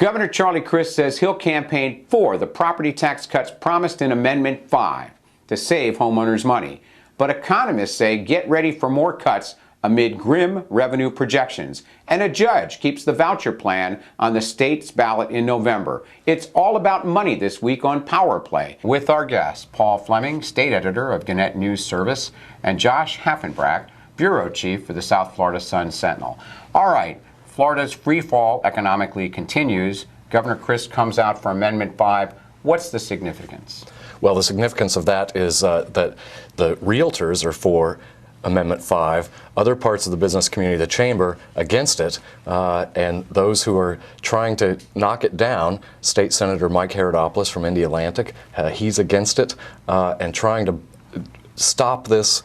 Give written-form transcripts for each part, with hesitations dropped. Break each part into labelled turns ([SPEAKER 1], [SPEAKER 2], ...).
[SPEAKER 1] Governor Charlie Crist says he'll campaign for the property tax cuts promised in Amendment 5 to save homeowners money. But economists say get ready for more cuts amid grim revenue projections. And a judge keeps the voucher plan on the state's ballot in November. It's all about money this week on Power Play with our guests, Paul Fleming, state editor of Gannett News Service, and Josh Haffenbrack, bureau chief for the South Florida Sun-Sentinel. All right, Florida's free fall economically continues. Governor Crist comes out for Amendment 5. What's the significance?
[SPEAKER 2] Well, the significance of that is that the realtors are for Amendment 5, other parts of the business community, the chamber, against it, and those who are trying to knock it down, State Senator Mike Herodopoulos from Indialantic, he's against it, and trying to stop this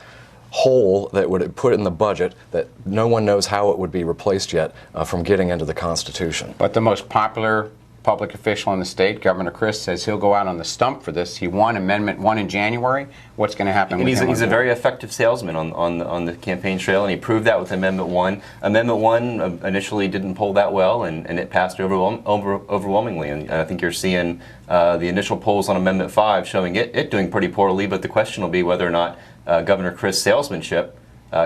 [SPEAKER 2] hole that would put in the budget that no one knows how it would be replaced yet from getting into the Constitution.
[SPEAKER 1] But the most popular public official in the state, Governor Crist, says he'll go out on the stump for this. He won Amendment 1 in January. What's going to happen with him?
[SPEAKER 3] He's a very effective salesman on the campaign trail, and he proved that with Amendment 1. Amendment 1 initially didn't poll that well, and it passed overwhelmingly. And I think you're seeing the initial polls on Amendment 5 showing it doing pretty poorly, but the question will be whether or not Governor Crist's salesmanship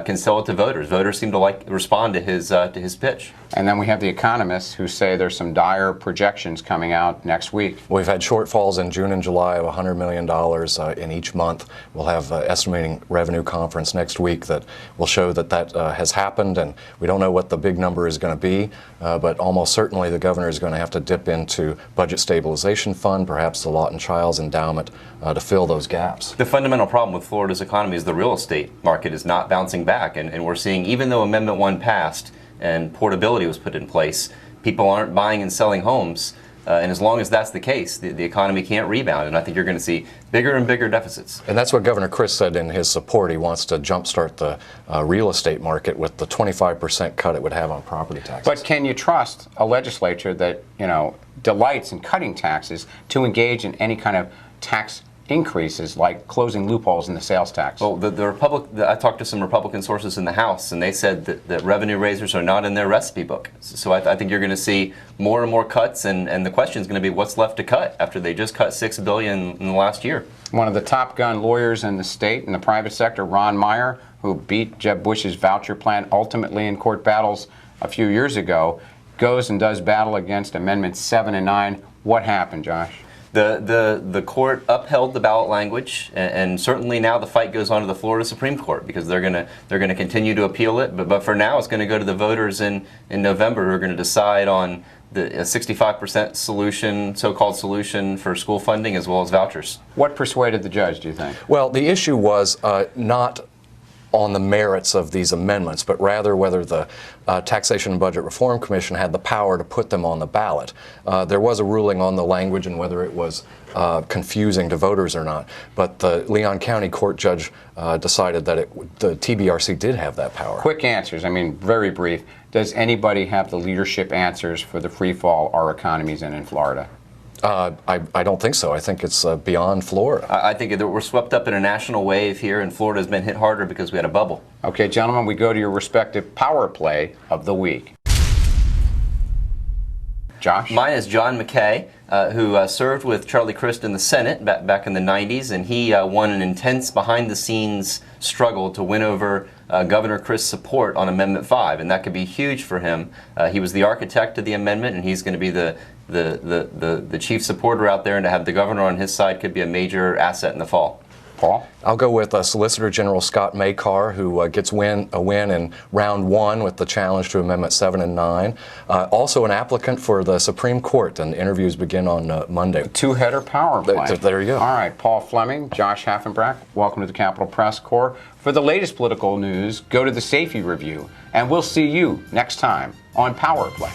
[SPEAKER 3] can sell it to voters. Voters seem to respond to his pitch.
[SPEAKER 1] And then we have the economists who say there's some dire projections coming out next week.
[SPEAKER 2] We've had shortfalls in June and July of $100 million in each month. We'll have an estimating revenue conference next week that will show that has happened, and we don't know what the big number is going to be, but almost certainly the governor is going to have to dip into Budget Stabilization Fund, perhaps the Lawton Childs Endowment, to fill those gaps.
[SPEAKER 3] The fundamental problem with Florida's economy is the real estate market is not bouncing back, and we're seeing, even though Amendment 1 passed and portability was put in place, people aren't buying and selling homes, and as long as that's the case, the economy can't rebound, and I think you're going to see bigger and bigger deficits.
[SPEAKER 2] And that's what Governor Crist said in his support. He wants to jumpstart the real estate market with the 25% cut it would have on property taxes.
[SPEAKER 1] But can you trust a legislature that, delights in cutting taxes to engage in any kind of tax increases like closing loopholes in the sales tax?
[SPEAKER 3] Well, I talked to some Republican sources in the House, and they said that revenue raisers are not in their recipe book. So I think you're going to see more and more cuts, and the question is going to be what's left to cut after they just cut $6 billion in the last year.
[SPEAKER 1] One of the top gun lawyers in the state and the private sector, Ron Meyer, who beat Jeb Bush's voucher plan ultimately in court battles a few years ago, goes and does battle against Amendments 7 and 9. What happened, Josh?
[SPEAKER 3] The court upheld the ballot language, and certainly now the fight goes on to the Florida Supreme Court because they're going to continue to appeal it. But for now, it's going to go to the voters in November who are going to decide on the 65% solution, so-called solution for school funding as well as vouchers.
[SPEAKER 1] What persuaded the judge, do you think?
[SPEAKER 2] Well, the issue was not on the merits of these amendments, but rather whether the Taxation and Budget Reform Commission had the power to put them on the ballot. There was a ruling on the language and whether it was confusing to voters or not, but the Leon County Court judge decided that the TBRC did have that power.
[SPEAKER 1] Quick answers, very brief. Does anybody have the leadership answers for the free fall our economy's in Florida?
[SPEAKER 2] I don't think so. I think it's beyond Florida.
[SPEAKER 3] I think we're swept up in a national wave here, and Florida's been hit harder because we had a bubble.
[SPEAKER 1] Okay, gentlemen, we go to your respective power play of the week. Josh?
[SPEAKER 3] Mine is John McKay, who served with Charlie Crist in the Senate back in the 90s, and he won an intense behind-the-scenes struggle to win over Governor Crist's support on Amendment 5, and that could be huge for him. He was the architect of the amendment, and he's going to be the chief supporter out there, and to have the governor on his side could be a major asset in the fall.
[SPEAKER 1] Paul?
[SPEAKER 2] I'll go with Solicitor General Scott Makar, who gets a win in round 1 with the challenge to Amendment 7 and 9. Also an applicant for the Supreme Court, and interviews begin on Monday.
[SPEAKER 1] Two-header power play.
[SPEAKER 2] There you go.
[SPEAKER 1] All right, Paul Fleming, Josh Haffenbrack, welcome to the Capitol Press Corps. For the latest political news, go to the Safety Review, and we'll see you next time on Power Play.